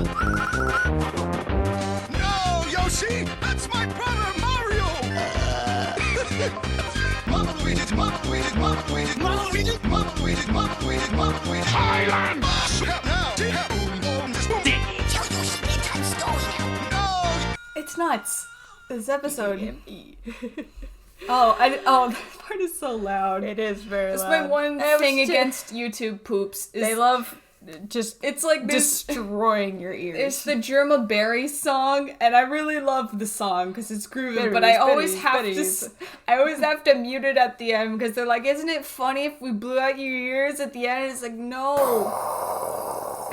Mario. No, Yoshi! That's my brother, Mario! Mama Luigi, Mama Luigi, Mama Luigi, Mama Luigi, Mama Luigi, Mama Luigi, Mama Luigi. Thailand! Yoshi, bedtime's story now. No! It's nuts. This episode. Oh, that part is so loud. It is very That's loud. my one thing against YouTube poops. Is They love just it's like destroying your ears. It's the Germa Berry song, and I really love the song because it's groovy. But Berries, I always berries. I always have to mute it at the end because they're like, "Isn't it funny if we blew out your ears at the end?" It's like, no.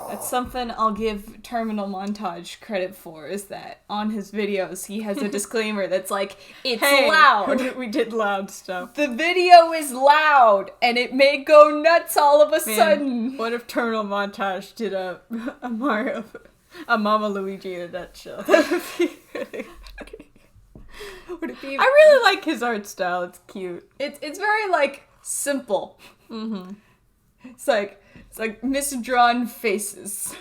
That's something I'll give Terminal Montage credit for, is that on his videos he has a disclaimer that's like, it's loud. We did loud stuff. The video is loud, and it may go nuts all of a sudden. What if Terminal Montage did a Mama Luigi in a nutshell? That would be really funny. Would it be? I really like his art style. It's cute. It's very like simple. Mm-hmm. It's like misdrawn faces.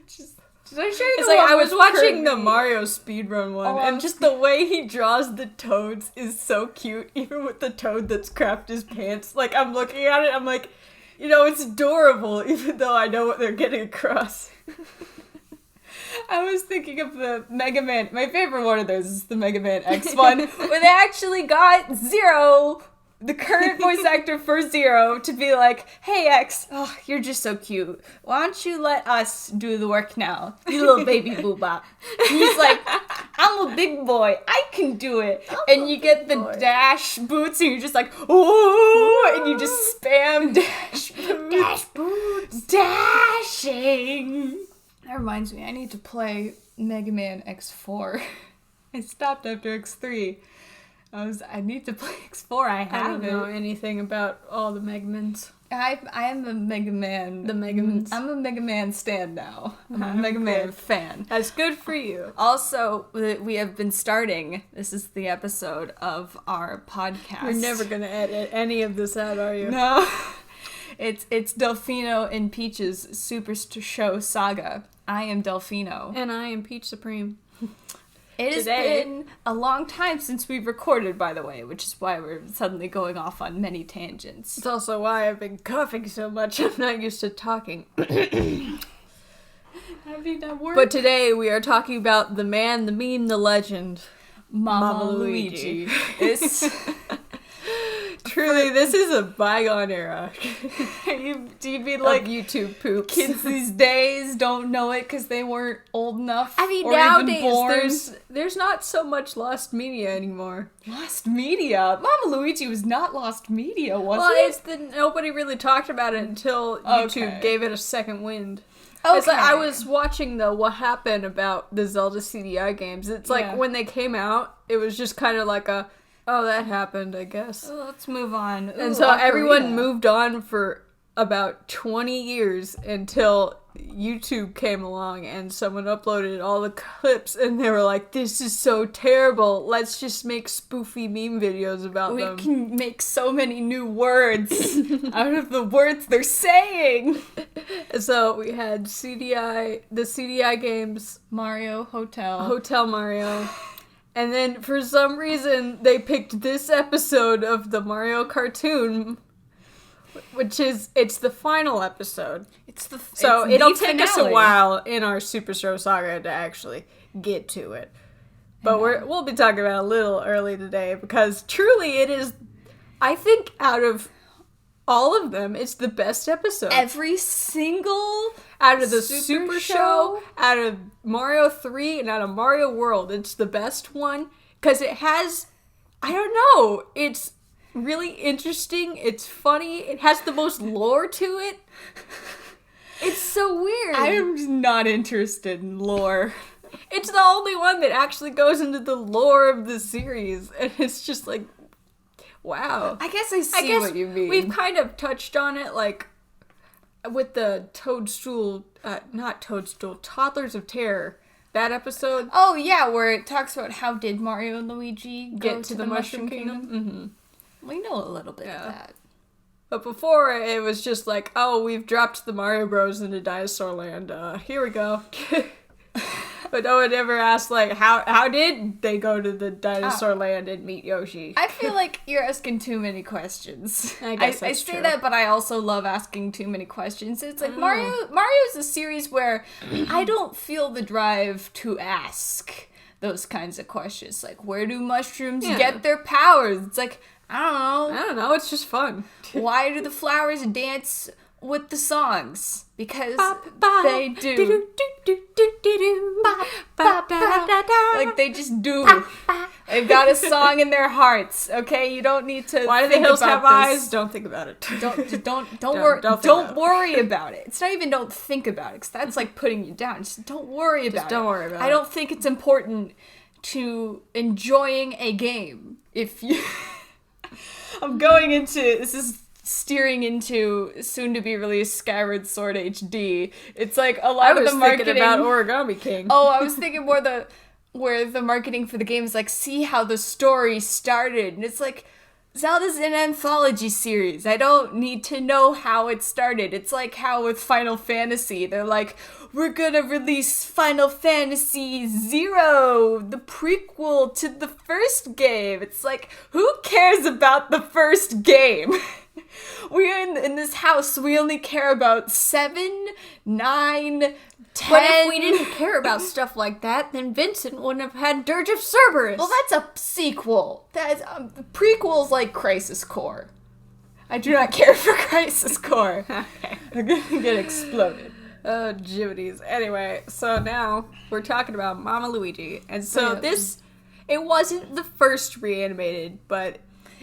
Just did I show you It's the like one I was with watching the Kirby? Mario speedrun one, and just the way he draws the toads is so cute, even with the toad that's crapped his pants. Like, I'm looking at it, I'm like, it's adorable, even though I know what they're getting across. I was thinking of the Mega Man. My favorite one of those is the Mega Man X one, where they actually got Zero, the current voice actor for Zero, to be like, "Hey X, oh, you're just so cute. Why don't you let us do the work now, you little baby boobop?" And he's like, "I'm a big boy. I can do it." And you get the dash boots, and you're just like, "Oh!" And you just spam dash boots. Dash boots. Dashing. That reminds me, I need to play Mega Man X4. I stopped after X3. I need to play X4. I I haven't. don't know anything about all the Megamans. I am a Mega Man. The Megamans. I'm a Mega Man stan now. I'm a Mega Man fan. That's good for you. Also, we have been starting. This is the episode of our podcast. You're never gonna edit any of this out, are you? No. It's Delfino and Peach's Supershow Saga. I am Delfino. And I am Peach Supreme. It has been a long time since we've recorded, by the way, which is why we're suddenly going off on many tangents. It's also why I've been coughing so much. I'm not used to talking. But today we are talking about the man, the meme, the legend, Mama Luigi. Truly, this is a bygone era. Do you mean like YouTube poops? kids these days don't know it because they weren't old enough? I mean, or nowadays even born? there's not so much lost media anymore. Lost media. Mama Luigi was not lost media, was Well, it? it's nobody really talked about it until YouTube Okay. gave it a second wind. Okay. It's like I was watching the What Happened about the Zelda CDI games. It's like Yeah. when they came out, it was just kind of like oh, that happened, I guess. Well, let's move on. And so everyone moved on for about 20 years until YouTube came along and someone uploaded all the clips and they were like, this is so terrible. Let's just make spoofy meme videos about them. We can make so many new words out of the words they're saying. So we had the CDI games, Mario Hotel. Hotel Mario. And then for some reason they picked this episode of the Mario cartoon, which it's the final episode. So it'll take us a while in our Supershow Saga to actually get to it. But we'll be talking about it a little early today because truly it is, I think out of all of them, it's the best episode. Every single Out of the Super Super Show? Show, out of Mario 3, and out of Mario World, it's the best one because it has, I don't know, it's really interesting, it's funny, it has the most lore to it. It's so weird. I am not interested in lore. It's the only one that actually goes into the lore of the series, and it's just like, wow. I guess I see what you mean. We've kind of touched on it, like, with the Toddlers of Terror, that episode. Oh, yeah, where it talks about how did Mario and Luigi go Get to the Mushroom Kingdom. We know a little bit of that. But before, it was just like, oh, we've dropped the Mario Bros. Into Dinosaur Land. Here we go. But no one ever asked, like, how did they go to the Dinosaur Land and meet Yoshi? I feel like you're asking too many questions. I guess I that's say true. that, but I also love asking too many questions. It's like Mario's a series where I don't feel the drive to ask those kinds of questions. Like, where do mushrooms get their powers? It's like, I don't know. It's just fun. Why do the flowers dance with the songs? Because they do. Like, they just do. They've got a song in their hearts, okay? You don't need to Why do the think hills about have this. eyes? Don't think about it. Don't worry about it. It's not even don't think about it, because that's like putting you down. Just don't worry about it. don't worry about I don't think it's important to enjoying a game. If you... I'm going into... This is steering into soon-to-be-released Skyward Sword HD. It's like a lot of the marketing... thinking about Origami King. Oh, I was thinking more where the marketing for the game is like, see how the story started. And it's like, Zelda's an anthology series. I don't need to know how it started. It's like how with Final Fantasy, they're like, we're gonna release Final Fantasy Zero, the prequel to the first game. It's like, who cares about the first game? We're in this house, we only care about 7, 9, 10. But if we didn't care about stuff like that, then Vincent wouldn't have had Dirge of Cerberus. Well, that's a sequel. That's the prequel's like Crisis Core. I do not care for Crisis Core. They're gonna get exploded. Oh, Jimities. Anyway, so now we're talking about Mama Luigi. And so it wasn't the first reanimated, but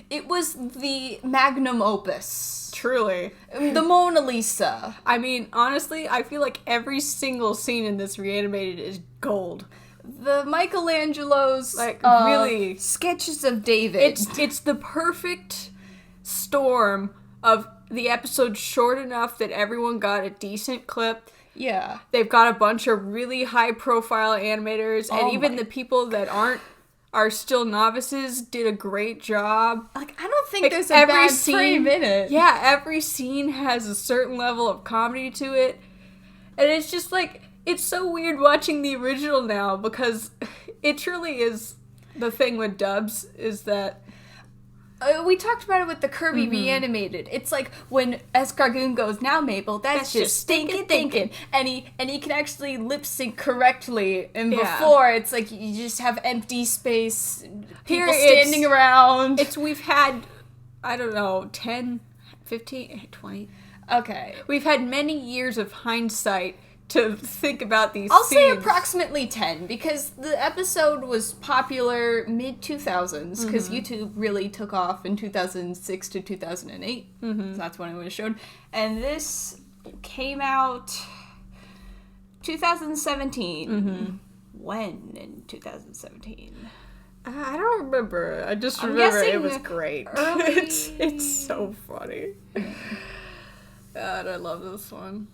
it was the magnum opus. truly. The Mona Lisa. I mean, honestly, I feel like every single scene in this reanimated is gold. The Michelangelo's really sketches of David. It's the perfect storm of the episode short enough that everyone got a decent clip. Yeah. They've got a bunch of really high profile animators, and even the people that are still novices did a great job. Like, I don't think there's a bad frame in it. Yeah, every scene has a certain level of comedy to it. And it's just like, it's so weird watching the original now, because it truly is the thing with dubs, is that we talked about it with the Kirby reanimated. It's like when Escargoon goes, now Mabel, that's just stinking thinking. And he can actually lip sync correctly. And before, it's like you just have empty space, people standing around. We've had, I don't know, 10, 15, 20. Okay. We've had many years of hindsight to think about these I'll scenes. say approximately 10, because the episode was popular mid-2000s, because YouTube really took off in 2006 to 2008. So that's when it was shown. And this came out 2017. When in 2017? I don't remember. I just remember it was great. It's so funny. God, I love this one.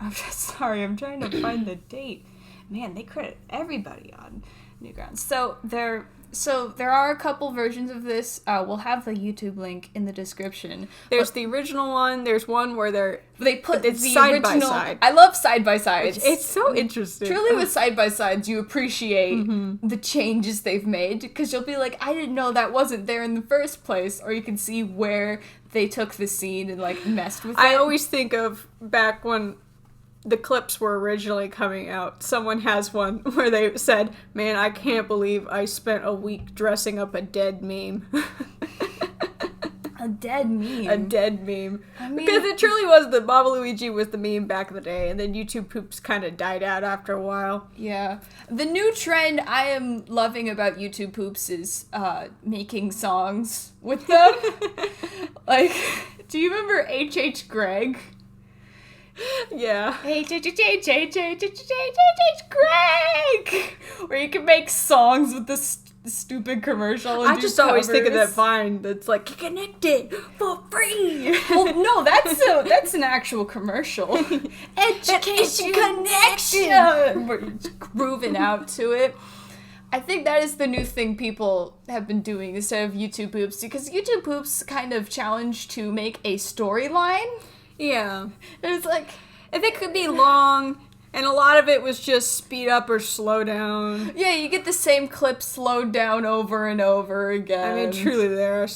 I'm just sorry, I'm trying to find the date. Man, they credit everybody on Newgrounds. So there are a couple versions of this. We'll have the YouTube link in the description. There's the original one. There's one where they put it's the side original. by side. I love side by sides. It's so interesting. Truly, with side by sides, you appreciate the changes they've made, because you'll be like, I didn't know that wasn't there in the first place, or you can see where they took the scene and like messed with it. I always think of back when the clips were originally coming out. Someone has one where they said, "Man, I can't believe I spent a week dressing up a dead meme." A dead meme. A dead meme. I mean, because it truly was the Baba Luigi was the meme back in the day, and then YouTube poops kind of died out after a while. Yeah. The new trend I am loving about YouTube poops is making songs with them. Like, do you remember H.H. Greg? Yeah. H.H. Greg! Where you can make songs with this stupid commercial and I do just always think of that covers. Vine that's like, "Get connected for free." Well, no, that's an actual commercial. Education Connection! We're grooving out to it. I think that is the new thing people have been doing instead of YouTube poops, because YouTube poops kind of challenge to make a storyline. Yeah. There's like... If it could be long, and a lot of it was just speed up or slow down. Yeah, you get the same clip slowed down over and over again. I mean, truly, there are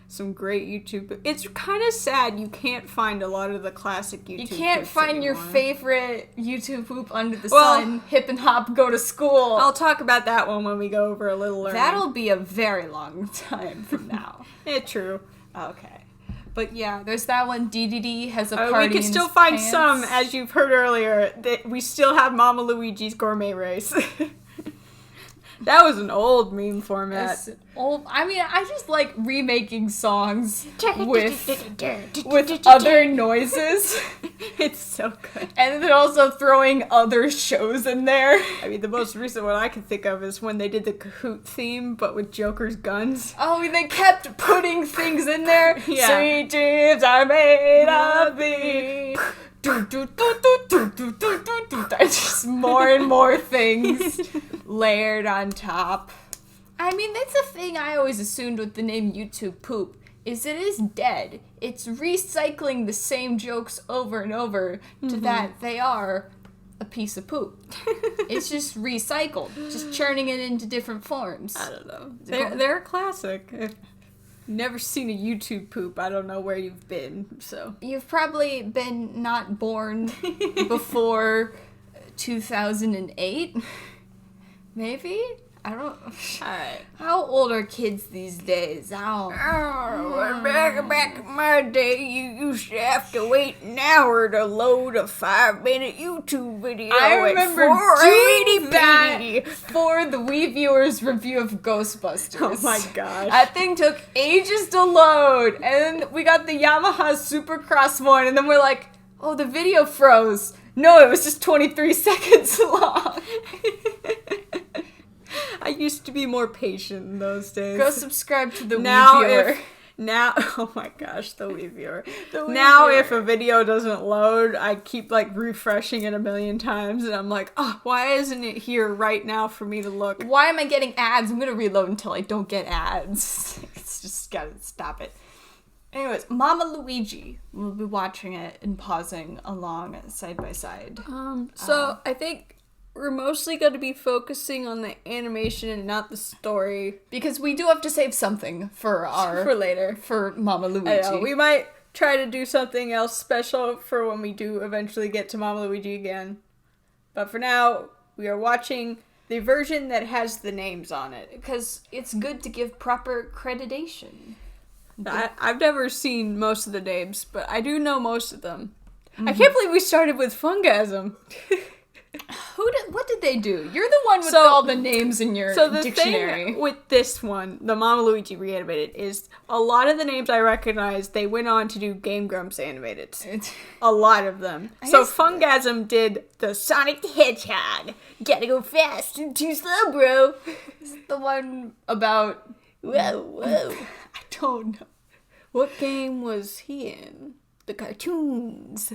some great YouTube... It's kind of sad you can't find a lot of the classic YouTube You can't poops find your anymore. favorite YouTube poop under the Well, sun, hip and hop, go to school. I'll talk about that one when we go over a little learning. That'll be a very long time from now. True. Okay. But yeah, there's that one. DDD has a party We can in still his find pants. some, as you've heard earlier, that we still have Mama Luigi's Gourmet Race. That was an old meme format. It's old. I mean, I just like remaking songs with other noises. It's so good. And then also throwing other shows in there. I mean, the most recent one I can think of is when they did the Kahoot theme, but with Joker's guns. Oh, and they kept putting things in there. Yeah. Sweet dreams are made of thee. Just more and more things layered on top. I mean, that's a thing I always assumed with the name YouTube Poop, is it is dead. It's recycling the same jokes over and over to that they are a piece of poop. It's just recycled, just churning it into different forms. I don't know. They're a classic. If you've never seen a YouTube poop, I don't know where you've been, so. You've probably been not born before 2008, maybe? I don't... Alright. How old are kids these days? I don't... Back in my day, you used to have to wait an hour to load a 5-minute YouTube video. I remember doing that 480p. for the Wii Viewers review of Ghostbusters. Oh my gosh. That thing took ages to load, and then we got the Yamaha Supercross one, and then we're like, oh, the video froze. No, it was just 23 seconds long. I used to be more patient in those days. Go subscribe to the now Wii Viewer. Oh my gosh, the Wii Viewer. The Wii Now Viewer. if a video doesn't load, I keep like refreshing it a million times and I'm like, oh, why isn't it here right now for me to look? Why am I getting ads? I'm gonna reload until I don't get ads. It's just gotta stop it. Anyways, Mama Luigi. We'll be watching it and pausing along side by side. So I think we're mostly going to be focusing on the animation and not the story Because we do have to save something for for later. for Mama Luigi. I know, we might try to do something else special for when we do eventually get to Mama Luigi again. But for now, we are watching the version that has the names on it. Because it's good to give proper creditation. I've never seen most of the names, but I do know most of them. I can't believe we started with Fungasm. What did they do? You're the one with So- all the names in your So the dictionary. thing with this one, the Mama Luigi reanimated, is a lot of the names I recognize, they went on to do Game Grumps animated. A lot of them. So guess- Fungasm did the Sonic the Hedgehog. Gotta go fast and too slow, bro. The one about... Whoa. I don't know. What game was he in? The cartoons.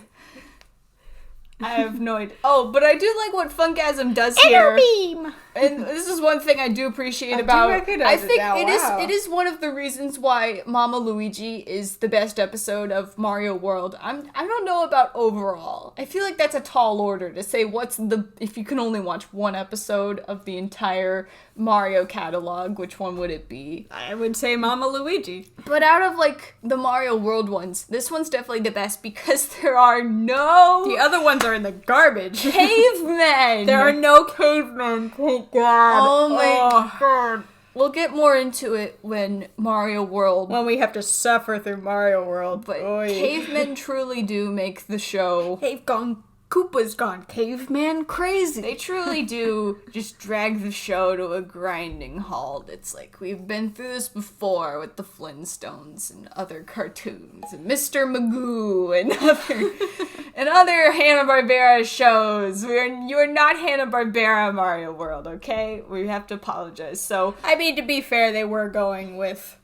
I have no idea. Oh, but I do like what Fungasm does here. Beam. And this is one thing I do appreciate I do about. recognize I it think now, wow. it is one of the reasons why Mama Luigi is the best episode of Mario World. I don't know about overall. I feel like that's a tall order to say if you can only watch one episode of the entire Mario catalog, which one would it be? I would say Mama Luigi. But out of like the Mario World ones, this one's definitely the best because there are no The other ones are in the garbage. cavemen. There are no cavemen, thank God. Oh my god. We'll get more into it when Mario World. When we have to suffer through Mario World. But Oy. cavemen truly do make the show. They've gone, Koopa's gone caveman crazy. They truly do just drag the show to a grinding halt. It's like, we've been through this before with the Flintstones and other cartoons and Mr. Magoo and other Hanna-Barbera shows. You are not Hanna-Barbera Mario World, okay? We have to apologize. So, I mean, to be fair, they were going with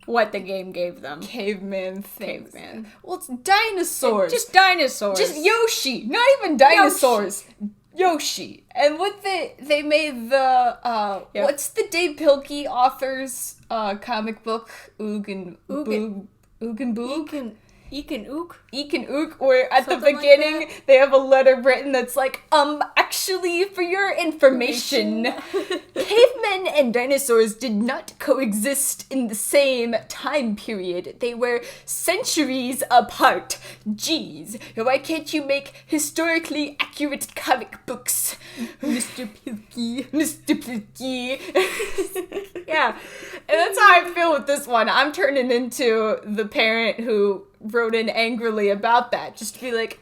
what the game gave them. caveman things. Caveman. Well, it's dinosaurs. Just dinosaurs. Just Yoshi. Not even dinosaurs. Yoshi. And what they made the what's the Dave Pilkey author's comic book? Oog and Boog. Oog and Boog? Eek and Ook? Eek and Ook, where at Something the beginning like they have a letter written that's like, actually, for your information, cavemen and dinosaurs did not coexist in the same time period. They were centuries apart. Jeez, why can't you make historically accurate comic books? Mr. Pilkey. Mr. Pilkey. Yeah, and that's how I feel with this one. I'm turning into the parent who wrote in angrily about that, just to be like,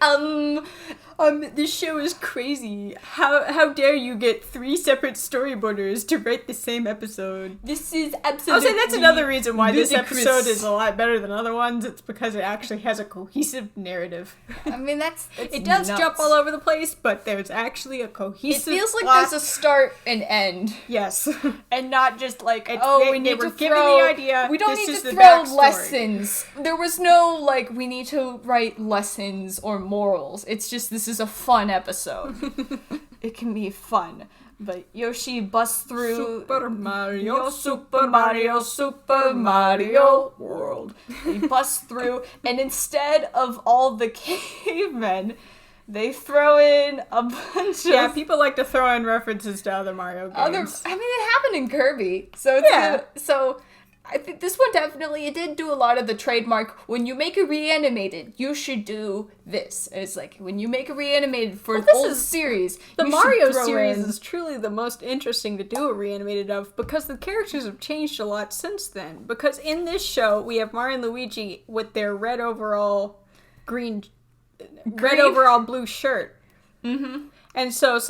this show is crazy. How dare you get 3 separate storyboarders to write the same episode? This is absolutely I'll say that's another reason why this ludicrous. episode is a lot better than other ones. It's because it actually has a cohesive narrative. I mean, that's It does nuts. jump all over the place, but there's actually a It cohesive feels like plot. there's a start and end. Yes. And not just like, We they need were to given throw. the idea, We don't this need is to the throw backstory. lessons. There was no like we need to write lessons or morals. It's just this is a fun episode. It can be fun. But Yoshi busts through Super Mario, Super Mario, Super Mario World. He busts through, and instead of all the cavemen, they throw in a bunch Yeah, of people like to throw in references to other Mario games. I mean, it happened in Kirby, so it's so I think this one definitely, it did do a lot of the trademark, when you make a reanimated, you should do this. And it's like, when you make a reanimated for Well, this old is- series, The you should Mario throw series in- is truly the most interesting to do a reanimated of, because the characters have changed a lot since then. Because in this show, we have Mario and Luigi with their red overall, red overall blue shirt. Mm-hmm. And so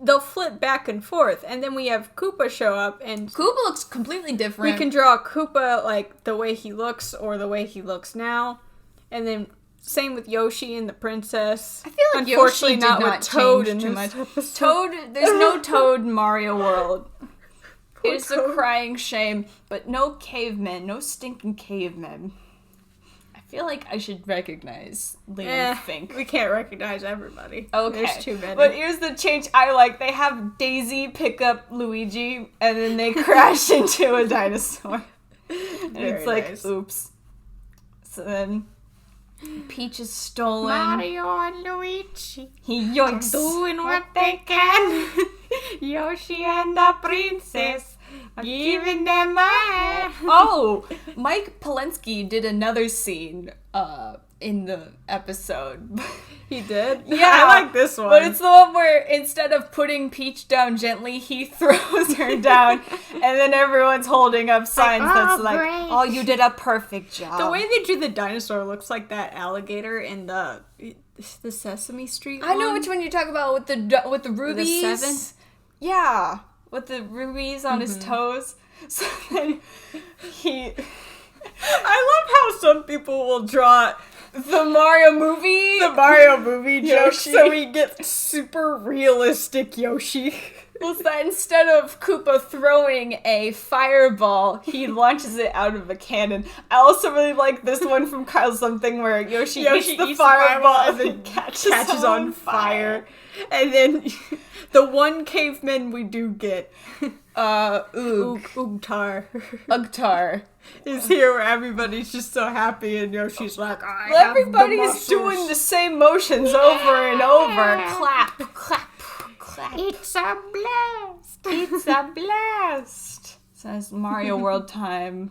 they'll flip back and forth, and then we have Koopa show up, and Koopa looks completely different. we can draw Koopa like the way he looks or the way he looks now, and then same with Yoshi and the princess. I feel like unfortunately Yoshi did not not with Toad change in too this much. episode. Toad, there's no Toad in Mario World. It's a Toad. crying shame, but no cavemen, no stinking cavemen. I feel like I should recognize Liam Fink. We can't recognize everybody. Okay. There's too many. But here's the change I like. They have Daisy pick up Luigi, and then they crash into a dinosaur. And Very it's like, nice. oops. So then Peach is stolen. Mario and Luigi He yoinks. doing what they can. Yoshi and the princess giving them a... Oh, Mike Polensky did another scene in the episode. He did? Yeah, I like this one. But it's the one where instead of putting Peach down gently, he throws her down, and then everyone's holding up signs that's like, great. "Oh, you did a perfect job." the way they drew the dinosaur looks like that alligator in the Sesame Street I know one. which one you talk about with the rubies. The 7? Yeah, with the rubies on his toes. So then he. I love how some people will draw The Mario movie. the Mario movie joke, Yoshi. so we get super realistic Yoshi. Was that instead of Koopa throwing a fireball, he launches it out of a cannon. I also really like this one from Kyle Something where Yoshi eats the fireball and then catches on fire. And then the one caveman we do get, Ugtar. Ugtar, is here where everybody's just so happy and Yoshi's like, I Well, have the everybody's muscles." doing the same motions over and over. Clap, clap, clap. It's a blast. It's a blast. Says Mario World time.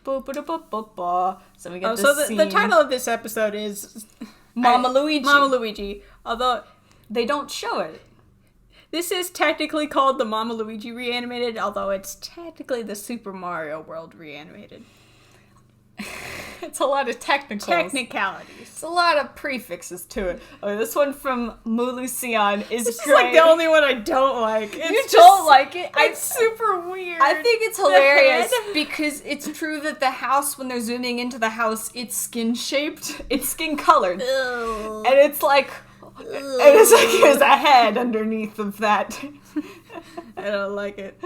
Boop, boop, boop, boop, boop. So we get this So the scene. title of this episode is Mama Luigi. Mama Luigi. Although They don't show it. this is technically called the Mama Luigi Reanimated, although it's technically the Super Mario World Reanimated. It's a lot of technicals. Technicalities. It's a lot of prefixes to it. Oh, this one from Mulucion is This is great. like the only one I don't like. It's You just- don't like it? It's super weird. I think it's hilarious head. because it's true that the house, when they're zooming into the house, it's skin shaped. It's skin colored. Ugh. And it's like, there's a head underneath of that. I don't like it.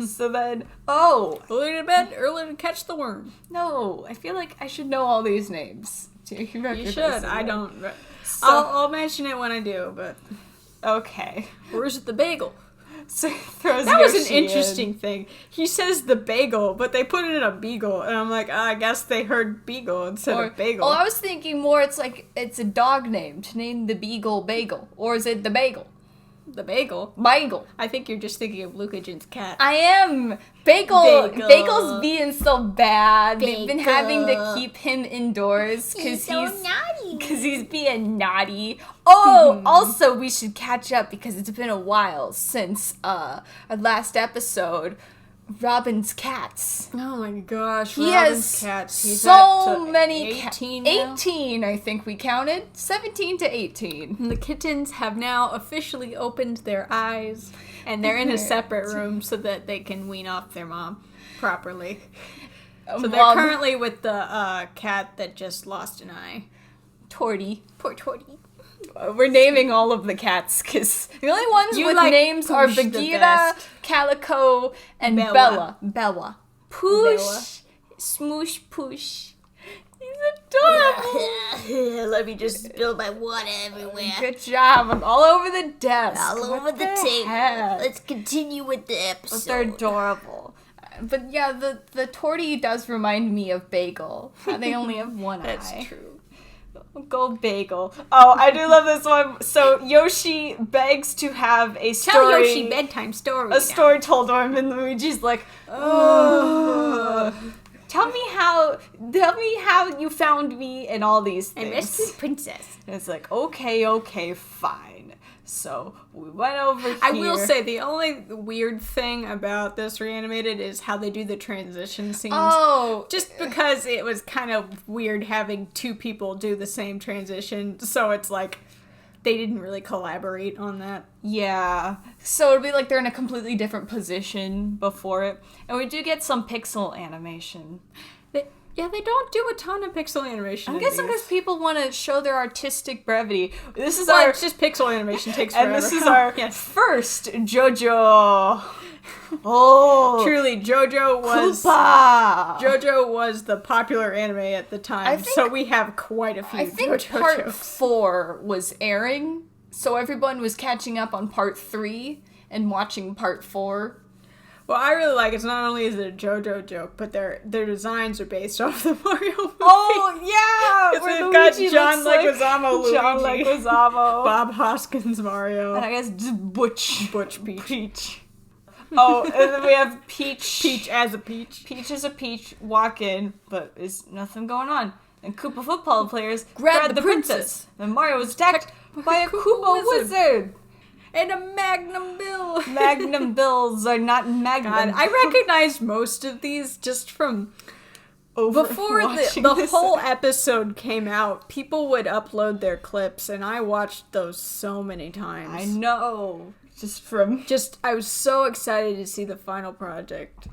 So then, oh, Early to bed, early to catch the worm. no, I feel like I should know all these names. You should. I don't. So- I'll mention it when I do, but Okay. Where's the bagel? So he throws That was Yoshi an interesting thing. He says the bagel, but they put it in a beagle, and I'm like, I guess they heard beagle instead of bagel. Oh, I was thinking more it's like it's a dog name to name the beagle Bagel. Or is it the Bagel? The bagel? Bagel. I think you're just thinking of Luca Jin's cat. I am. Bagel's being so bad. They've been having to Bagel. keep him indoors because naughty. because he's being naughty. Oh, also we should catch up because it's been a while since our last episode. Robin's cats. Oh my gosh, He Robin's has cats. He's so at, many 18 cats. now? 18, I think we counted. 17 to 18. And the kittens have now officially opened their eyes, and they're in a separate room so that they can wean off their mom properly. So they're currently with the cat that just lost an eye. Torty. Poor Torty. We're naming all of the cats because the only ones You with like names are Poosh the Bagheera, best. Calico, and Bella. Bella. Poosh. Bella. Smoosh Poosh. He's adorable. Let me just spill my water everywhere. Good job. I'm all over the desk. All over What the table. heck? Let's continue with the But they're episode. adorable. But yeah, the Torty does remind me of Bagel. They only have one eye. That's true. Go Bagel. Oh, I do love this one. So Yoshi begs to have a story. Tell Yoshi bedtime story. A story told to him, and Luigi's like, "Oh, tell me how you found me and all these And things." rescued Princess. And it's like, okay, fine. So we went over here. I will say the only weird thing about this reanimated is how they do the transition scenes. oh, Just because it was kind of weird having two people do the same transition, so it's like they didn't really collaborate on that. yeah. So it'll be like they're in a completely different position before it, and we do get some pixel animation. They don't do a ton of pixel animation. I'm in guessing these. because people want to show their artistic brevity. This is Well, our it's just pixel animation takes forever. and this is our Yes. first JoJo. Oh, Truly, JoJo was the popular anime at the time, I think- so we have quite a few I think JoJo part jokes. 4 was airing, so everyone was catching up on part 3 and watching part 4. Well, I really like it's not only is it a JoJo joke, but their designs are based off the Mario movie. Oh yeah, Because we've got John Leguizamo Luigi, John Leguizamo, Bob Hoskins Mario, and I guess just Butch Peach. Oh, and then we have Peach. Peach as a peach. Peach is a peach. Walk in, but there's nothing going on. And Koopa football players grab the princess. Then Mario was attacked by a Koopa wizard. And a Magnum Bill. Magnum bills are not Magnum. God, I recognized most of these just from before watching the this. whole episode came out. People would upload their clips, and I watched those so many times. I know. I was so excited to see the final project.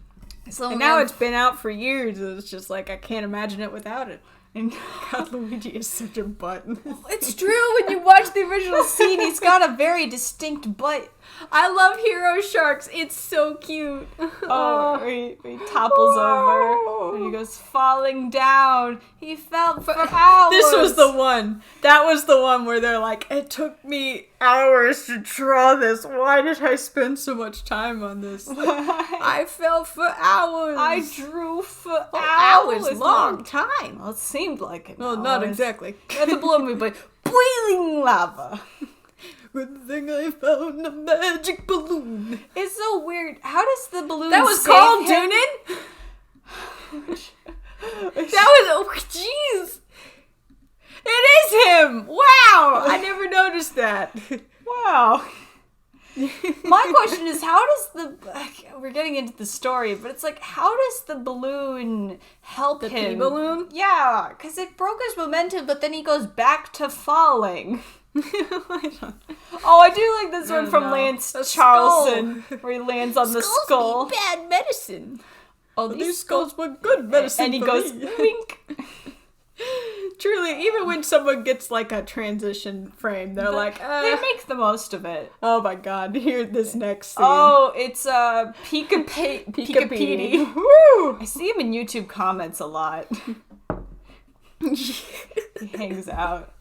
So And now it's been out for years. It's just like I can't imagine it without it. And God, Luigi is such a butt. it's true when you watch the original scene. He's got a very distinct butt. I love Hero Sharks. It's so cute. Oh, he topples over and he goes falling down. He fell for hours. This was the one. That was the one where they're like, it took me hours to draw this. Why did I spend so much time on this? I fell for hours. I drew for hours. hours. Long time. Well, it seemed like it. Well, not exactly. You had to blow me by boiling lava. Good thing I found a magic balloon. It's so weird. How does the balloon That was save called him? Doonin? Oh, jeez. It is him. Wow. I never noticed that. Wow. My question is, how does we're getting into the story, but it's like, how does the balloon help The him? pee balloon? Yeah, because it broke his momentum, but then he goes back to falling. Oh, I do like this one from know. Lance A Charlson, where he lands on the skull. Be bad medicine. Oh, These skulls were good medicine. and he for goes, me. wink. Truly, even when someone gets like a transition frame, they're like, They make the most of it. oh my god, hear this next scene. Oh, it's Pika Pete. Woo! I see him in YouTube comments a lot. He hangs out.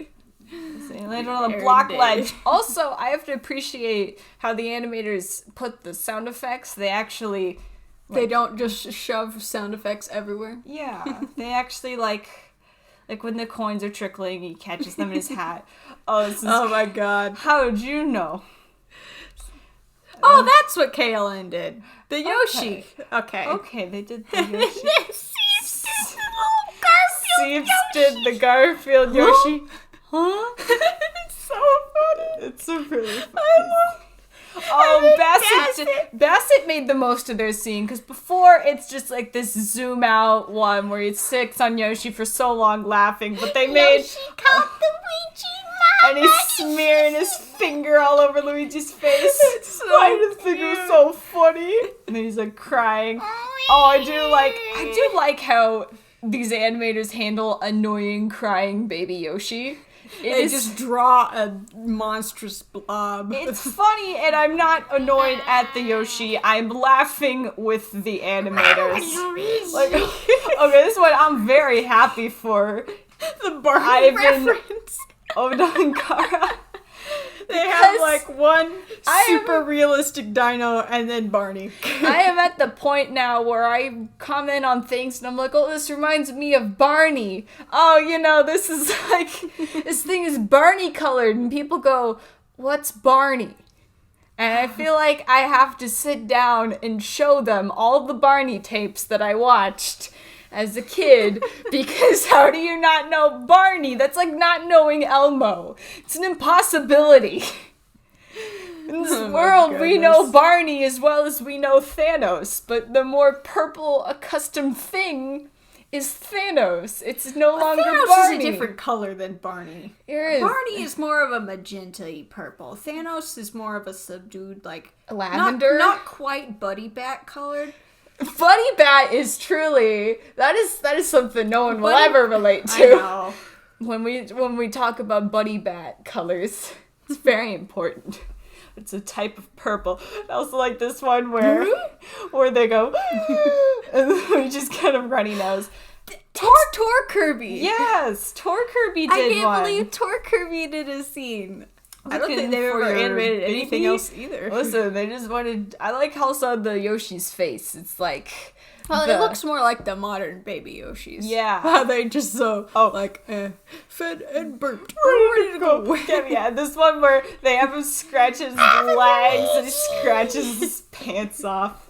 So he landed on a Aaron block did. ledge. Also, I have to appreciate how the animators put the sound effects. They actually, They don't just shove sound effects everywhere. yeah, they actually like when the coins are trickling, he catches them in his hat. Oh, this is, Oh my god. how did you know? Oh, that's what KLN did. The Yoshi. Okay. Okay, they did the Yoshi. Seems to the little Garfield Seeps did the Garfield Yoshi. Huh? It's so funny. It's so really funny. Oh, Bassett made the most of their scene, because before it's just like this zoom out one where he sits on Yoshi for so long laughing, but they made Yoshi caught the Luigi and he's smearing his finger all over Luigi's face. Why did his finger was so funny? And then he's like crying. Oh, I do like how these animators handle annoying crying baby Yoshi. They just draw a monstrous blob. It's funny, and I'm not annoyed at the Yoshi. I'm laughing with the animators. Like, okay, this one I'm very happy for. the Barney Ivan reference. Odankara. They have Because like one I am- super realistic dino and then Barney. I am at the point now where I comment on things and I'm like, oh, this reminds me of Barney. Oh, this is like, this thing is Barney colored. And people go, what's Barney? And I feel like I have to sit down and show them all the Barney tapes that I watched as a kid, because how do you not know Barney? That's like not knowing Elmo. It's an impossibility. In this Oh my world, we know goodness. Barney as well as we know Thanos, but the more purple accustomed thing is Thanos. It's no longer Thanos Barney. is a different color than Barney. Here is Barney is more of a magenta-y purple. Thanos is more of a subdued, like lavender. Not quite Buddy Bat colored. Buddy Bat is truly that is something no one will Buddy- ever relate I to. know. When we talk about Buddy Bat colors, it's very important. It's a type of purple. I also like this one where they go and we just kind of runny nose. Tor Kirby. Yes, Tor Kirby did I can't one. believe Tor Kirby did a scene. I don't Looking think they've for ever your animated anything baby. else either. Listen, they just wanted. I like also the Yoshi's face. It's like. Well, the- it looks more like the modern baby Yoshis. Yeah. How they just so fed and burped. We're ready to go. Yeah, this one where they have him scratch his legs and he scratches his pants off.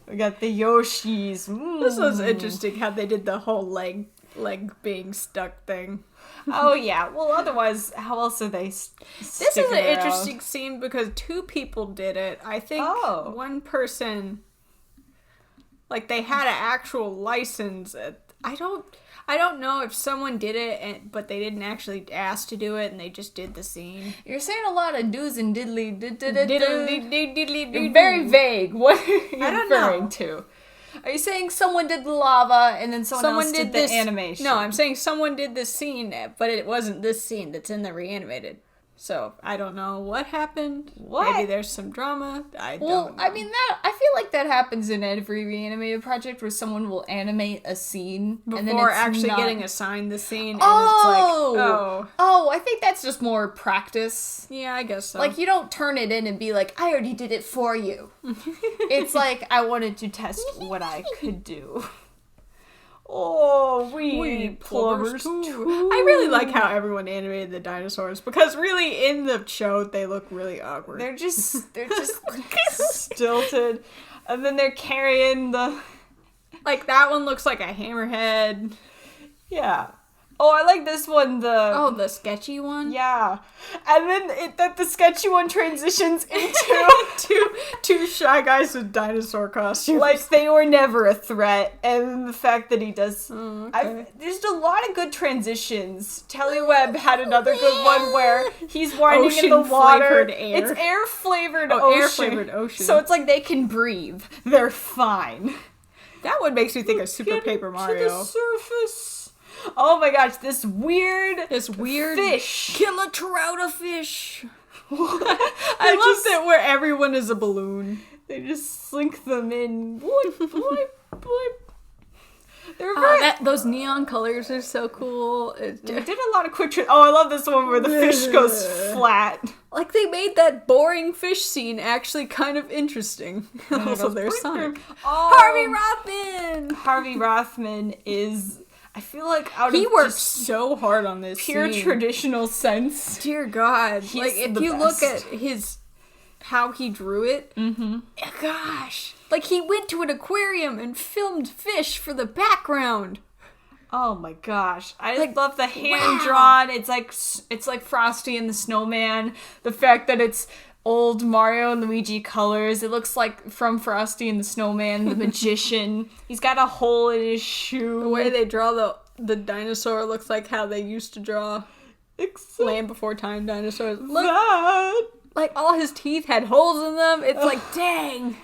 We got the Yoshis. This was interesting how they did the whole leg being stuck thing. Oh yeah. Well, otherwise, how else are they? This is sticking an around? interesting scene because two people did it. I think Oh. one person, like they had an actual license. I don't know if someone did it, but they didn't actually ask to do it, and they just did the scene. You're saying a lot of do's and diddly. Diddly-diddly-diddly-doo. You're very vague. What are you I don't know. referring to? Are you saying someone did the lava and then someone else did the animation? No, I'm saying someone did this scene, but it wasn't this scene that's in the reanimated. So I don't know what happened. What? Maybe there's some drama. I Well, don't know. I mean I feel like that happens in every reanimated project where someone will animate a scene and then before it's actually not... getting assigned the scene, and Oh, it's like, oh, I think that's just more practice. yeah, I guess so. Like you don't turn it in and be like, I already did it for you. It's like I wanted to test what I could do. Oh, we plumbers too. I really like how everyone animated the dinosaurs because really in the show they look really awkward. They're just stilted, and then they're carrying the like that one looks like a hammerhead. yeah. Oh, I like this one. The sketchy one. Yeah, and then the sketchy one transitions into two shy guys with dinosaur costumes. like they were never a threat, and the fact that he does. okay. There's a lot of good transitions. Teleweb had another good one where he's winding in the water. Ocean-flavored air. It's air flavored Oh, ocean. air-flavored ocean. So it's like they can breathe. They're fine. That one makes me think of Super Get Paper to Mario. the surface. Oh my gosh, this weird fish. Kill a trout a fish. I love that where everyone is a balloon. They just slink them in. Boop, boop, boop. They were very... those neon colors are so cool. They did a lot of quick... I love this one where the fish goes flat. Like, they made that boring fish scene actually kind of interesting. Also, there's Sonic. Oh, Harvey Rothman! Harvey Rothman is... I feel like he works so hard on this pure scene. traditional sense. Dear God. He's like, if the you best. look at how he drew it, gosh. Like, he went to an aquarium and filmed fish for the background. Oh my gosh. I Like, love the hand drawn. It's like Frosty and the Snowman. The fact that it's old Mario and Luigi colors. It looks like from Frosty and the Snowman, the magician. He's got a hole in his shoe. The way they draw the dinosaur looks like how they used to draw Land Before Time dinosaurs. Look, that. like, all his teeth had holes in them. It's like, dang.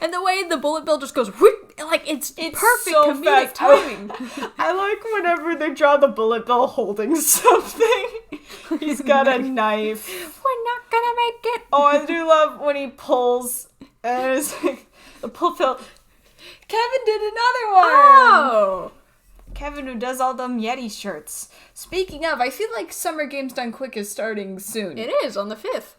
And the way the bullet bill just goes, whoop, like, it's perfect so comedic fast. timing. I like whenever they draw the bullet bill holding something. He's got a knife. We're not gonna make it. Oh, I do love when he pulls, and it's like, the pull pill. Kevin did another one! Oh! Kevin, who does all them Yeti shirts. Speaking of, I feel like Summer Games Done Quick is starting soon. It is, on the 5th.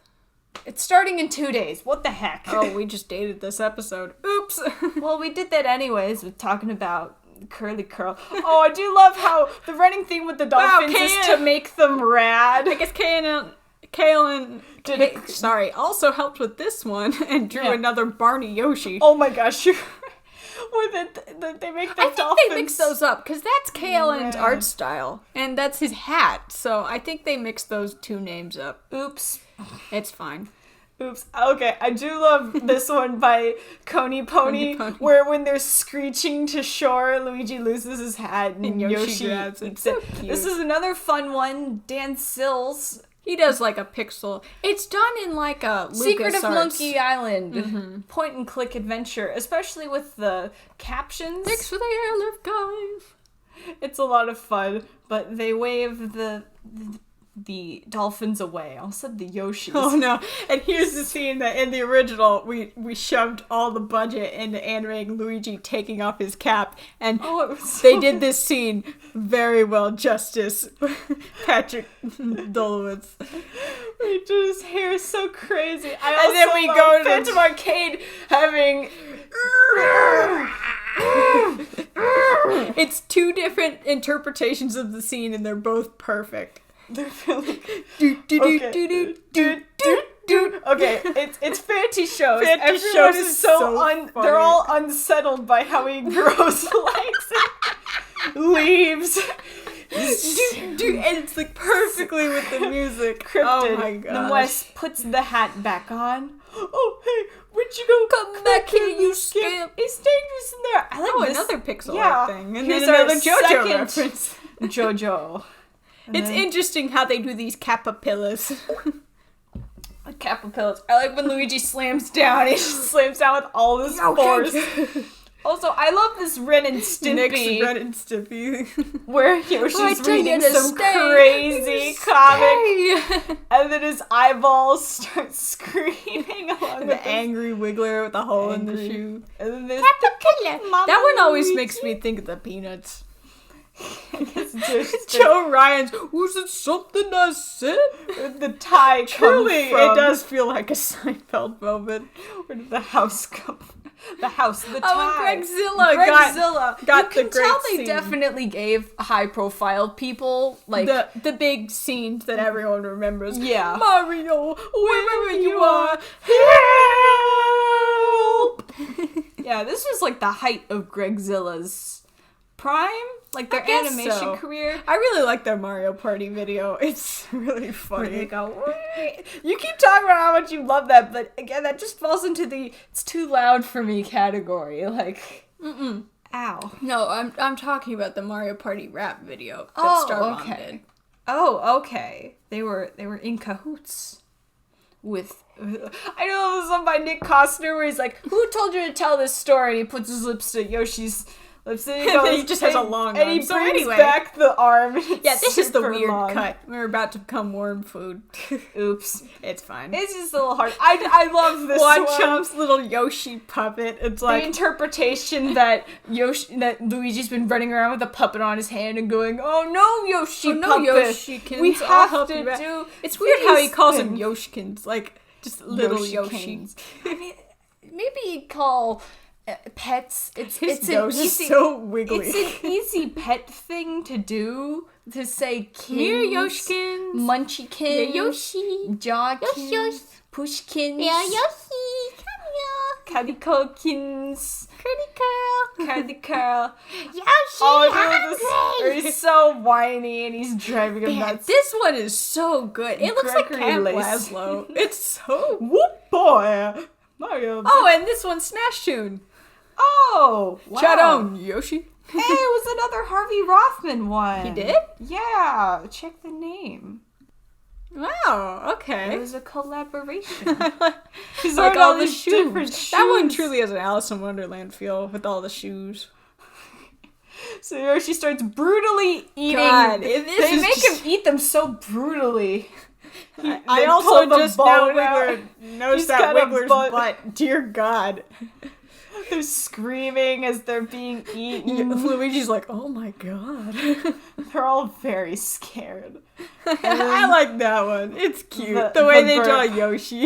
It's starting in 2 days. What the heck? Oh, we just dated this episode. Oops. Well, we did that anyways with talking about Curly Curl. Oh, I do love how the running theme with the dolphins is to make them rad. I guess Kaylin also helped with this one and drew another Barney Yoshi. Oh my gosh, where they make the I think dolphins. they mix those up, because that's Kaylin's art style, and that's his hat, so I think they mixed those two names up. Oops. It's fine. Oops. Okay, I do love this one by Coney Pony, where when they're screeching to shore, Luigi loses his hat and Yoshi grabs it. eats So it. cute. This is another fun one. Dan Sills, He does like a pixel. It's done in like a Secret of LucasArts. Monkey Island, point and click adventure, especially with the captions. Thanks for the airlift, guys. It's a lot of fun, but they wave the dolphins away. I almost said the Yoshis. Oh no! And here's the scene that in the original we shoved all the budget into animating Luigi taking off his cap, and it was they did this scene very well justice. Patrick Dolowitz. He drew his hair so crazy. And then we go to Phantom Arcade having. It's two different interpretations of the scene, and they're both perfect. They're really. Okay. Okay, it's Fanty shows. Fanty Everyone shows is is so funny. they're all unsettled by how he grows legs and leaves. And it's like perfectly with the music. Cryptid. Oh my god. Then Wes puts the hat back on. Oh, hey, where'd you go? Come back here, you scamp. It's dangerous in there. I like this. Another pixel Yeah. art thing. And Here's then our another JoJo second reference. JoJo. And It's then- interesting how they do these capapillas. Capapillas. I like when Luigi slams down. He just slams down with all his force. Also, I love this Ren and Stimpy. Nick's Ren and Stimpy. Where Yoshi's I tell reading you to some stay. crazy comic. Stay. And then his eyeballs start screaming along The with the angry wiggler with the hole in the Angry. shoe. And then there's That one always Luigi. makes me think of the Peanuts. It's just Joe Ryan's, was it something I said? where did the tie come Truly, from? it does feel like a Seinfeld moment. Where did the house come from? The house, the tie. Oh, and Gregzilla Gregzilla. got You the can tell great they scene. definitely gave high-profile people, like... The big scenes that everyone remembers. Yeah. Mario, wherever you are, help! Yeah, this was like the height of Gregzilla's prime, like their guess animation so. career. I really like their Mario Party video. It's really Where funny. they go, "Wait." You keep talking about how much you love that, but again, that just falls into the "it's too loud for me" category. Like, ow. No, I'm talking about the Mario Party rap video that Starbomb did. Oh, okay. They were in cahoots with. I know this one by Nick Costner where he's like, "Who told you to tell this story?" And he puts his lips to Yoshi's Lifts it, And then he just has a long and arm. he So brings anyway. back the arm. And it's Yeah, this is the super weird long. cut. We're about to become worm food. Oops. It's fine. It's just a little hard. I love this One one. Chomp's little Yoshi puppet. It's The like interpretation that Luigi's been running around with a puppet on his hand and going, "Oh no, Yoshi, no, puppet, Yoshikins, we I'll have help to you back." do." It's weird how he calls spin." them Yoshikins, like just little Yoshi. Yoshikins. I mean, maybe call pets. His It's nose an is easy. so wiggly. It's an easy pet thing to do. To say kins, Here, Yoshikins. Munchykins, Yeah, Yoshi. Jawkins, Yoshi. Pushkins, Yoshi, come Cadicokins, Candy Curl. here. Yoshi, Oh, dude, he's so whiny and he's driving him Man, nuts. this one is so good. It looks like Gregory Camp Lace. Laszlo. It's so. Whoop boy, Mario. Oh, and this one's Smash Tune. Oh, wow. Shout out, Yoshi. Hey, it was another Harvey Rothman one. He did? Yeah, check the name. Wow. It Okay. was a collaboration. He's Like wearing all the these different shoes. That one shoes. truly has an Alice in Wonderland feel with all the shoes. So Yoshi starts brutally eating. God, this they is make just- him eat them so brutally. I They also pull the just now bone out. noticed He's that got a Wiggler's butt. butt. Dear God. They're screaming as they're being eaten. Luigi's like, oh my God. They're all very scared. I like that one. It's cute. The- The, way the they draw bird. Yoshi.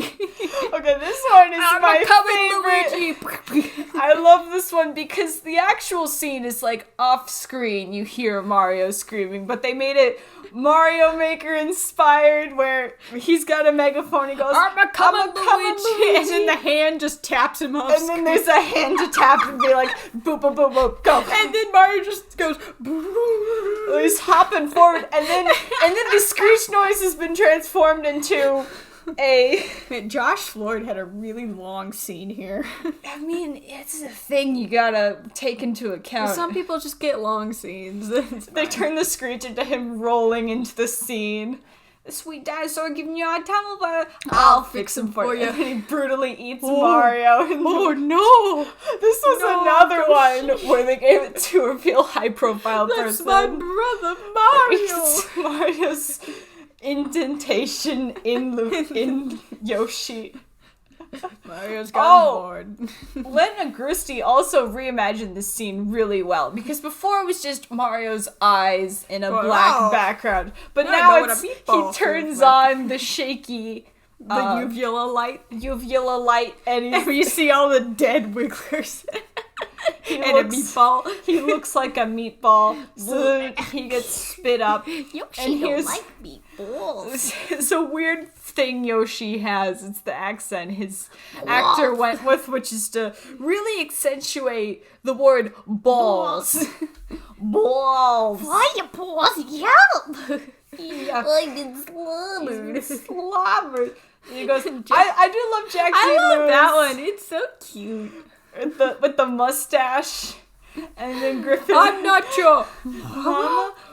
Okay, this one is my favorite. Luigi. I love this one because the actual scene is like off screen. You hear Mario screaming, but they made it Mario Maker inspired where he's got a megaphone. He goes, I'm a coming, Luigi. Luigi. And then the hand just taps him off And then there's a hand to tap and be like, boop, boop, boop, boop, go. And then Mario just goes. He's hopping forward, and then the screech noise has been transformed into a. Man, Josh Floyd had a really long scene here. I mean, it's a thing you gotta take into account. Some people just get long scenes. They turn the screech into him rolling into the scene. The sweet dinosaur giving you a tunnel, but I'll fix him for you. And then he brutally eats Mario. Oh no! This was No, another don't one where they gave it to a real high-profile That's person. my brother Mario. It's Mario's indentation in Yoshi. Mario's gotten Oh. bored. Len Agrusti also reimagined this scene really well because before it was just Mario's eyes in a black Wow. background, but Now I now know what a it's, meatball he turns feels like. on the shaky The uvula light. uvula light and And you see all the dead wigglers. And a looks- meatball. he looks like a meatball, so he gets spit up. Yoshi And don't here's- like meatballs. It's a weird thing Yoshi has. It's the accent his actor went with, which is to really accentuate the word balls. Balls. Why your paws yelp? Yeah. Like it's slobbered. Slobber. And he goes, I do love Jack D. I love Lewis that one. It's so cute. with the mustache. And then Griffin. I'm not your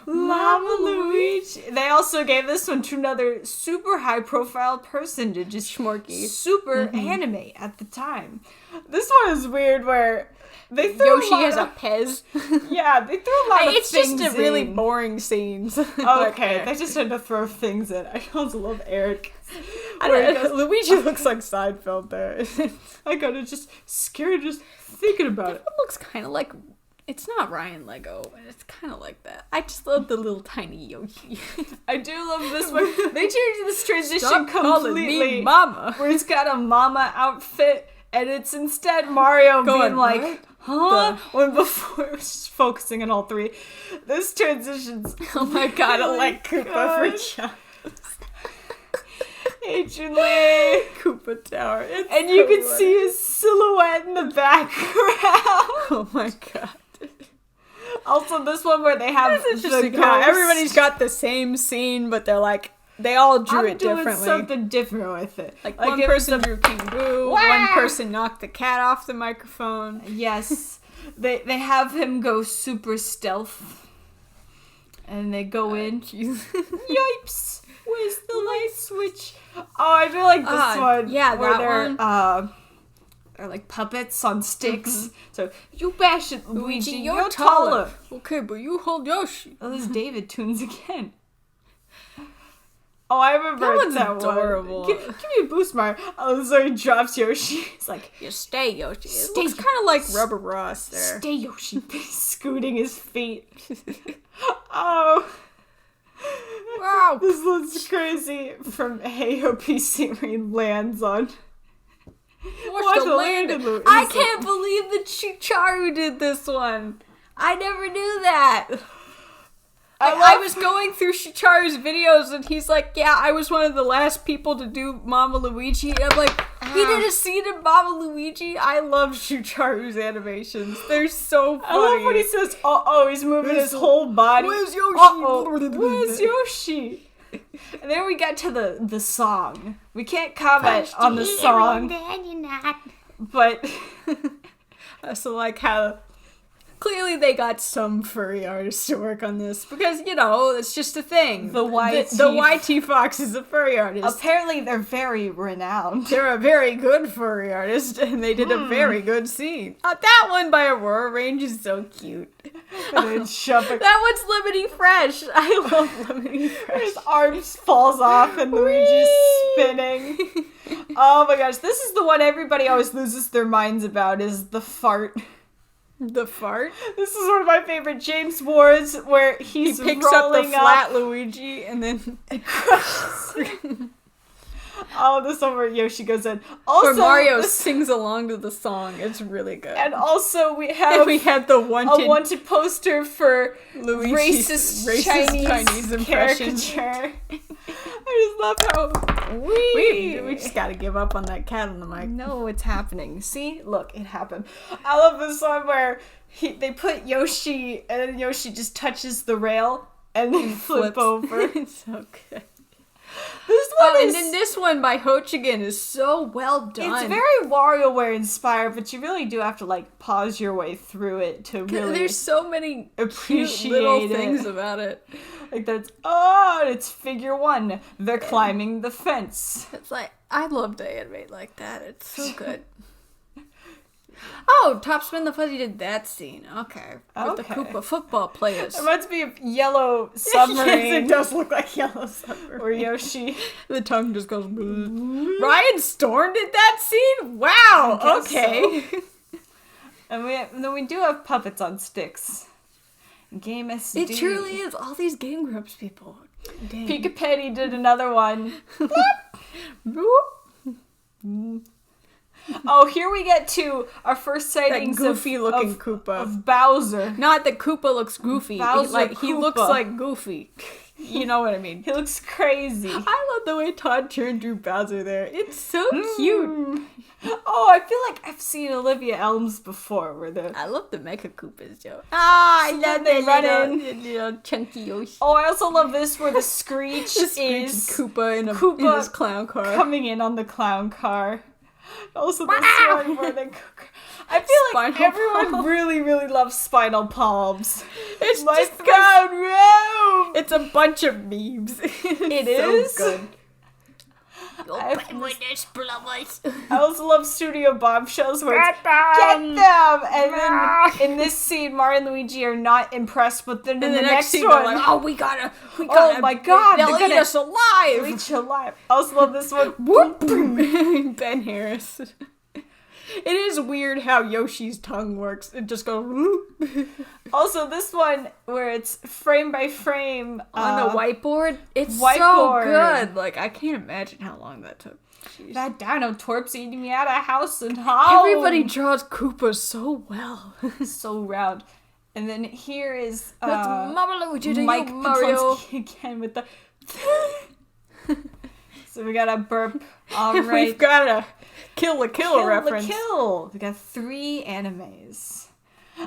Mama Luigi. They also gave this one to another super high profile person to just Schmorky. super anime at the time. This one is weird where they threw Yoshi a lot has a of, Pez. yeah, they threw a lot of It's just things a really in. boring scenes. Okay, they just had to throw things in. I also love Eric. I Where he don't goes, know. Luigi looks like Seinfeld there. I got just scared just thinking about it. It looks kind of like. It's not Ryan Lego, but it's kind of like that. I just love the little tiny Yoshi. I do love this one. They changed this transition Stop calling completely. me Mama. Where he's got a mama outfit, and it's instead Mario Going, being like, "What huh? When before it was just focusing on all three. This transition's Oh my god, I like Koopa God. for Chuck. Adrian Lee. Koopa Tower. It's And you so can funny. see his silhouette in the background. Oh my god. Also, this one where they have It's the interesting how ghost. everybody's got the same scene, but they're like, they all drew I'm it doing differently. something different with it. Like one it was person drew King Boo, Wah! one person knocked the cat off the microphone. Yes. They have him go super stealth. And they go in. Yipes! Where's the light switch? Oh, I do like this one. yeah, where that they're, one. are like puppets on sticks. So you bash it, Luigi. Luigi, You're taller. Okay, but you hold Yoshi. Oh, this David tunes again. Oh, I remember That one's that adorable. one. Give me a boost, Mario. Oh, so he drops Yoshi. It's like, You stay, Yoshi. It Stay. looks kind of like Rubber Ross there. stay, Yoshi. Scooting his feet. Oh. Wow. This looks crazy from Heyo PC where he lands on. Watch the land landing. in the- I can't believe that Chicharu did this one. I never knew that. I was going through Shicharu's videos and he's like, yeah, I was one of the last people to do Mama Luigi. And I'm like, he did a scene in Mama Luigi? I love Shicharu's animations. They're so funny. I love when he says, he's moving his whole body. Where's Yoshi? Where's Yoshi? And then we get to the song. We can't comment on the song, but I also like how clearly they got some furry artists to work on this because, you know, it's just a thing. The YT the YT Fox is a furry artist. apparently they're very renowned. They're a very good furry artist, and they did a very good scene. That one by Aurora Range is so cute. And then shove it. That one's Lemony Fresh. I love Lemony Fresh. His arms falls off and Luigi's spinning. Oh my gosh, this is the one everybody always loses their minds about, is the fart. The fart. This is one of my favorite James Wards where He he's picks up the rolling flat Luigi, and then Oh, this one where Yoshi goes in. Also, or Mario this- sings along to the song. It's really good. and also we And have we had the a wanted wanted poster for Luigi's racist Chinese impression. caricature. I just love how We just gotta give up on that cat on the mic. know what's happening. See, look, it happened. I love this one where they put Yoshi and then Yoshi just touches the rail and then flip over. It's so good. This one Oh, is and then this one by Hochigan is so well done. it's very WarioWare inspired, but you really do have to like pause your way through it to really There's so many appreciate cute little it. things about it. Like that's it's figure one. They're climbing the fence. It's like I love to animate like that. It's so good. Oh, Topspin the Fuzzy did that scene. Okay. With the Okay. Koopa football players. It reminds me of Yellow Submarine. Yes, it does look like Yellow Submarine. Or Yoshi. The tongue just goes. Ryan Storm did that scene? Wow. I guess Okay. And then we do have puppets on sticks. Game SD. It truly is all these Game Grumps people. Dang. Pika Petty did another one. Oh, here we get to our first That sightings goofy looking of Koopa. Bowser. Not that Koopa looks goofy. Bowser He looks Koopa. like Goofy. You know what I mean. He looks crazy. I love the way Todd Turn drew Bowser there. It's so cute. Oh, I feel like I've seen Olivia Elms before where the I love the Mecha Koopas, Joe. I So love then they the run little chunky Yoshi. Oh, I also love this where the screech The screeching is Koopa in Koopa his clown car. coming in on the clown car. Also this Wow. one where the I feel like Spinal everyone Palm. really, really loves Spinal Palms. It's My just proud room! It's a bunch of memes. It So is? good. I This plumbers. also love Studio Bombshells where it's Get get them! And then in this scene, Mario and Luigi are not impressed, but then in And the, the next scene, one, they're like, oh, we gotta. Oh my God, they'll they're eat gonna us alive. reach alive. I also love this one. Whoop. Ben Harris. It is weird how Yoshi's tongue works. It just goes whoop. Also, this one where it's frame by frame On the whiteboard. It's so whiteboard. good. Like, I can't imagine how long that took. Jeez. That Dino Torp's eating me out of house and home. Everybody draws Koopa so well. So round. And then here is That's Mama Luigi to Mike you, Mario. Podolsky again with the. So we got a burp. All We've right. got a Kill la Kill Kill reference. the Kill. We got 3 animes.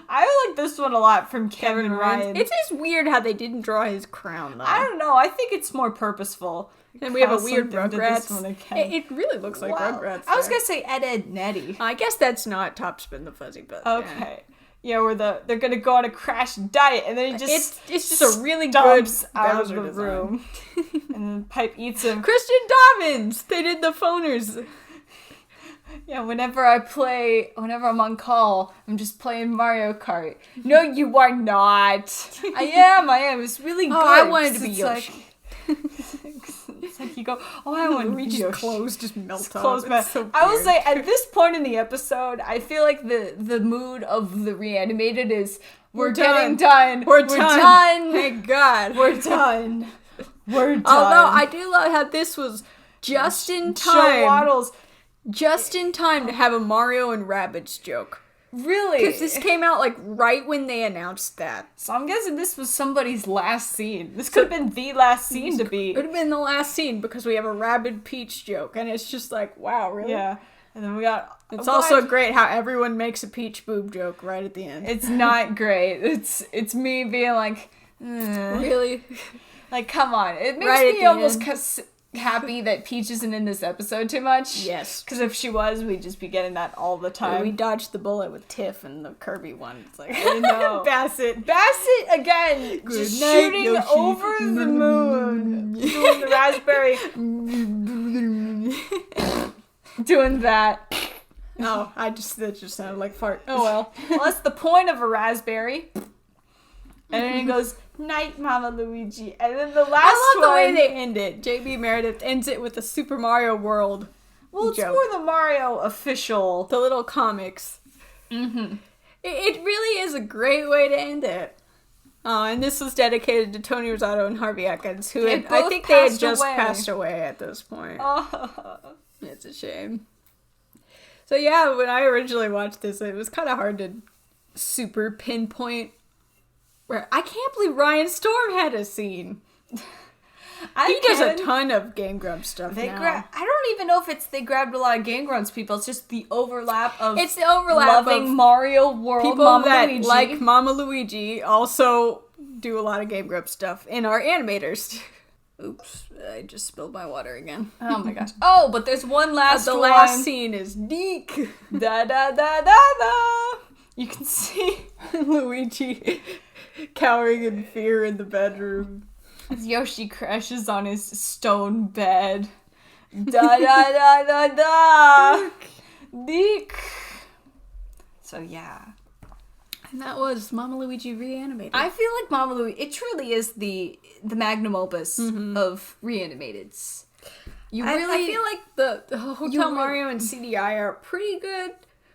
I like this one a lot from Kevin Ryan. It's just weird how they didn't draw his crown, though. I don't know. I think it's more purposeful. And we have a How weird something to this Rugrats. one again. It really looks like Wow. Rugrats. I was there. gonna say Ed, Edd n Eddy. I guess that's not Topspin the Fuzzy, but yeah. Okay. Yeah, where they're gonna go on a crash diet and then he just It's just a really good stomps out of Bowser the design. room. And then Pipe eats him. Christian Dobbins! They did the phoners. Yeah, whenever I'm on call, I'm just playing Mario Kart. No, you are not. I am. It's really good. I wanted to be It's Yoshi. It's like you go, I want to be Luigi's Yoshi. clothes just melt off. Close It's so I will weird. say, at this point in the episode, I feel like the mood of the reanimated is we're getting done. We're done. Thank God. We're done. We're done. Although I do love how this was just in Joe time. Waddles. Just in time to have a Mario and Rabbids joke. Really? Because this came out like right when they announced that. So I'm guessing this was somebody's last scene. This could have been the last scene to be. It would have been the last scene because we have a Rabid Peach joke. And it's just like, wow, really? Yeah. And then we got... It's also great how everyone makes a Peach boob joke right at the end. It's not great. It's me being like... Really? Like, come on. It makes Right at me the almost end. happy that Peach isn't in this episode too much. Yes. Because if she was, we'd just be getting that all the time. We dodged the bullet with Tiff and the Kirby one. It's like, I know. Bassett. Bassett again, just night, shooting Yoshi. over the moon, doing the raspberry, doing that. Oh, that just sounded like fart. Oh well. Well, that's the point of a raspberry. And then it goes, night, Mama Luigi. And then the last I love the way one- they end it. JB Meredith ends it with a Super Mario World. Well, it's joke. more the Mario official. The little comics. Mm-hmm. It really is a great way to end it. Oh, and this was dedicated to Tony Rosato and Harvey Ekins, who They had, I both think they had passed just away. passed away at this point. Oh. It's a shame. So yeah, when I originally watched this, it was kind of hard to super pinpoint where I can't believe Ryan Storm had a scene. He does a ton of Game Grumps stuff now. I don't even know if it's they grabbed a lot of Game Grumps people. It's just the overlap of It's the overlap loving of Mario World, people Mama that Luigi. like Mama Luigi also do a lot of Game Grumps stuff in our animators. Oops, I just spilled my water again. Oh my gosh. Oh, but there's one last The one. last scene is Neek. Da da da da da. You can see Luigi cowering in fear in the bedroom. as Yoshi crashes on his stone bed. Da da da da da. Deek. So yeah. And that was Mama Luigi Reanimated. I feel like Mama Luigi, it truly is the magnum opus of Reanimatids. You I really feel like the Hotel Mario and CDI are pretty good,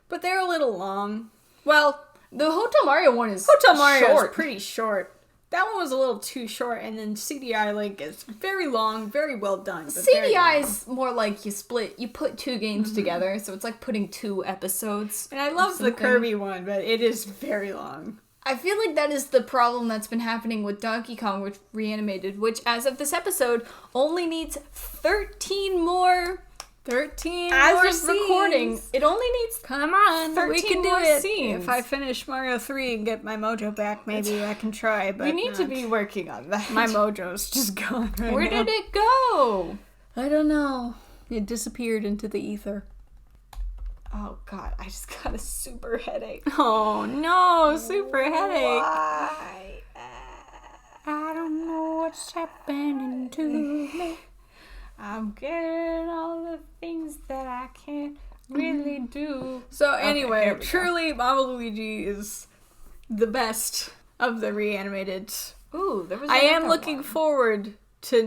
but they're a little long. Well, the Hotel Mario one is Hotel Mario short. is pretty short. That one was a little too short, and then CDI Link is very long, very well done. But very CDI long. is more like you put two games together, so it's like putting two episodes. And I love the something. Kirby one, but it is very long. I feel like that is the problem that's been happening with Donkey Kong, which Reanimated, which as of this episode only needs 13 more. 13 As more of recording, scenes. it only needs. Come on, 13 we can do more it. scenes. If I finish Mario 3 and get my mojo back, maybe I can try, but We need to not. be working on that. My mojo's just gone right Where now. did it go? I don't know. It disappeared into the ether. Oh god, I just got a super headache. Oh no, super headache. Why? I don't know what's happening to me. I'm getting all the things that I can't really do. So here anyway, we go. truly Mama Luigi is the best of the reanimated. Ooh, there was. I am another looking one. forward to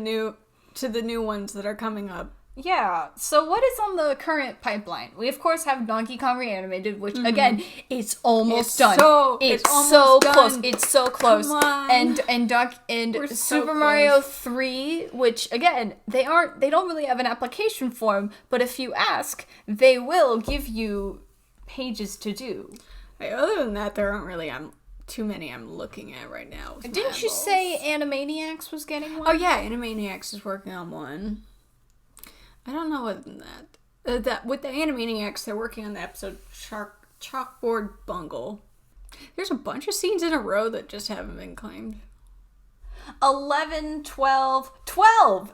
the new ones that are coming up. Yeah. So what is on the current pipeline? We of course have Donkey Kong Reanimated, which again, it's almost It's done. so- it's it's so almost close. done. It's so close. Come on. And We're so Super Mario close. 3, which again, they don't really have an application form, but if you ask, they will give you pages to do. Other than that, there aren't really too many I'm looking at right now. with my Didn't you eyeballs. say Animaniacs was getting one? Oh yeah, Animaniacs is working on one. I don't know what that with the Animaniacs, they're working on the episode Chalkboard Bungle. There's a bunch of scenes in a row that just haven't been claimed. 11, 12.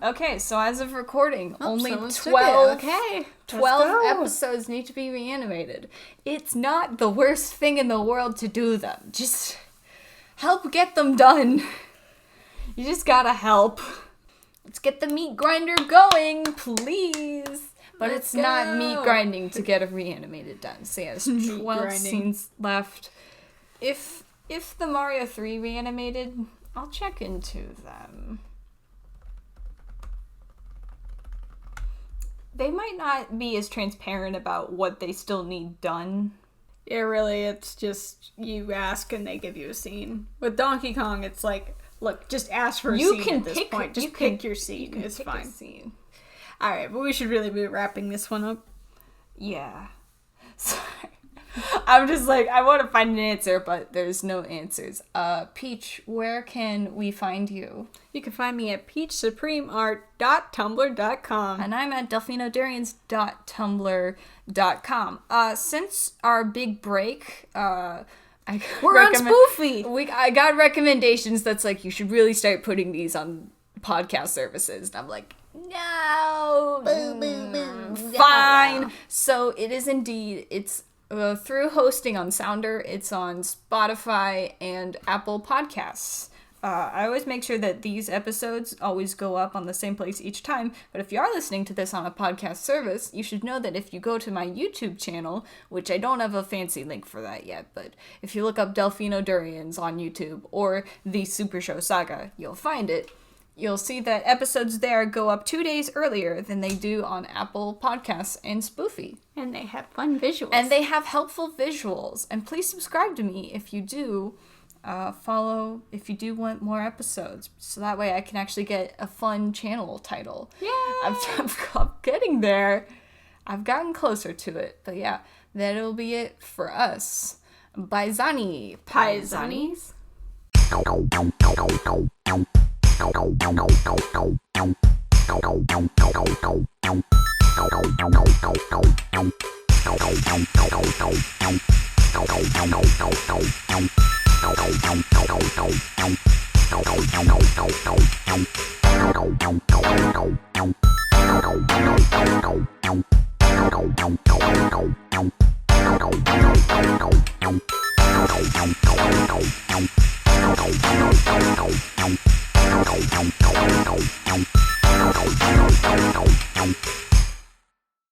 Okay, so as of recording, only someone's took it. 12. Okay, 12 let's go. episodes need to be reanimated. It's not the worst thing in the world to do them. Just help get them done. You just gotta help. Let's get the meat grinder going, please. But Let's it's not meat go. grinding to get a reanimated done. So yes, 12 grinding. scenes left. If the Mario 3 reanimated, I'll check into them. They might not be as transparent about what they still need done. Yeah, really, it's just you ask and they give you a scene. With Donkey Kong, it's like, look, just ask for a You scene can at this pick- point. Just you can- pick your scene. You can It's pick a fine. scene. All right, but we should really be wrapping this one up. Yeah. Sorry. I'm just like, I want to find an answer, but there's no answers. Peach, where can we find you? You can find me at peachsupremeart.tumblr.com. And I'm at delfinodarians.tumblr.com. Since our big break, we're on Spoofy. I got recommendations that's like, you should really start putting these on podcast services. And I'm like, no. Fine. So it is indeed, it's through hosting on Sounder, it's on Spotify and Apple Podcasts. I always make sure that these episodes always go up on the same place each time, but if you are listening to this on a podcast service, you should know that if you go to my YouTube channel, which I don't have a fancy link for that yet, but if you look up Delfino Durians on YouTube or the Supershow Saga, you'll find it. You'll see that episodes there go up 2 days earlier than they do on Apple Podcasts and Spoofy. And they have fun visuals. And they have helpful visuals. And please subscribe to me if you do follow, if you do want more episodes. So that way I can actually get a fun channel title. Yeah. I'm getting there. I've gotten closer to it. But yeah, that'll be it for us. Bye, Zani. Paisanis. Don't